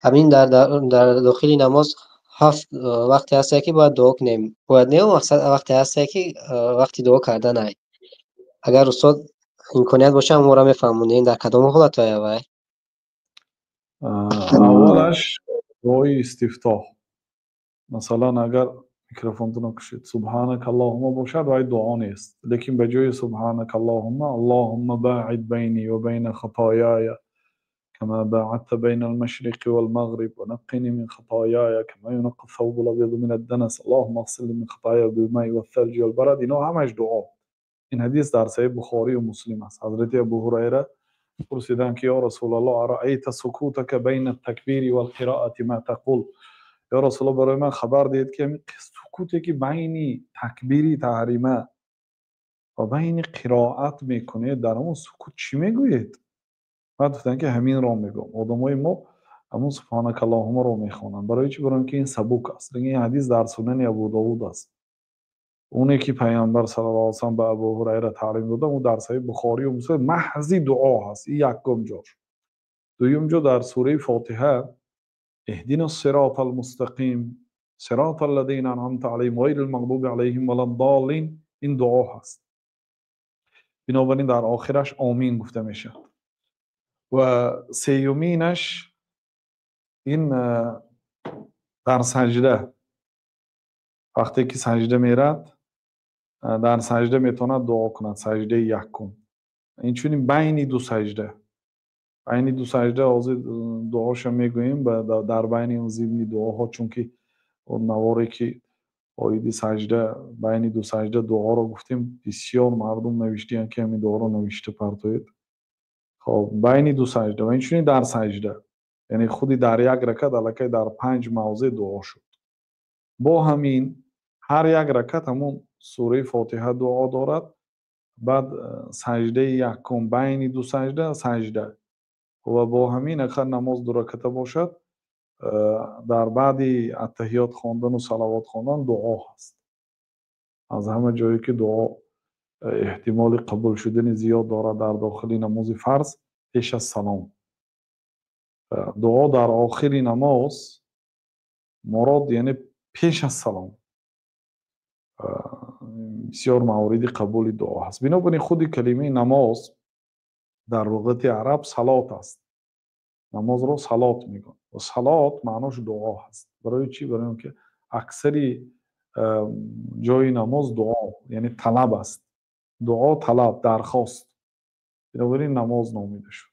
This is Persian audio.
همین در داخل نماز هفت وقتی هست که باید دعا کنیم. باید نه وقتی هست که وقتی دعا کردن ای. اگر استاد امکانیت باشه ما را میفهمونین در کدام حالت های. اولش دعای استفتاح. مثلا اگر میکروفونتون رو کشید سبحانك اللهم باشد و دعا نیست، لیکن به جای سبحانك اللهم باعد بینی و بین خطایای كما باعدت بين المشرق والمغرب ونقني من خطاياي كما ينقى الثوب الابيض من الدنس اللهم اغسلني من خطاياي بالماء والثلج والبرد. اینا همش دعا. این حدیث در صحیح بخاری و مسلم است. حضرت ابو هریره پرسیدند که یا رسول الله ارأیت سکوتک بین التکبیر والقراءة ما تقول؟ یا رسول الله برای من خبر دهید که سکوتی که بین تکبیری تحریمه و بین قرائت میکنه در اون سکوت چی میگویید؟ بعد گفتن که همین رو میگم. آدمای ما همون سبحانك اللهم رو میخوانن. برای چی؟ برای که این سبک است. این حدیث در سنن ابو داود است. اونی که پیامبر صلی الله علیه و سلم به ابو هریره تعلیم داده اون در صحیح بخاری و مسلم محض دعا هست. این یکم جا. دویم جا در سوره فاتحه اهدنا الصراط المستقیم صراط الذين انعمت عليهم غیر المغضوب عليهم ولا الضالین، این دعا هست. بنابراین در آخرش آمین گفته میشه. و سیومینش این در سجده، وقتی که سجده میرد در سجده میتونه دعا کند. سجده یکم این چونی بین دو سجده، بین دو سجده از دعاش میگوییم در بین اون زمینی دعاها، چون که اون نواری که آیدی سجده بین دو سجده دعا رو گفتیم بسیار مردم نوشتین که همین دعا رو نوشته پرتوید. خب بین دو سجده و این چونی در سجده، یعنی خودی در یک رکعت الکی در 5 موضع دعا شد. با همین هر یک رکعت همون سوره فاتحه دعا دارد. بعد سجده یکم بین دو سجده سجده و با همین اگر نماز دو رکعته باشد در بعد اتحیات خواندن و صلوات خواندن دعا هست. از همه جایی که دعا احتمال قبول شدن زیاد دارد در داخل نماز فرض پیش از سلام. دعا در آخر نماز مراد یعنی پیش از سلام بسیار موارد قبول دعا هست. بنابراین خود کلمه نماز در لغت عرب صلات است. نماز رو صلات میگن و صلات معناش دعا هست. برای چی؟ برای اینکه اکثری جای نماز دعا یعنی طلب است. دعا طلب درخواست. بنابراین نماز نامیده شد.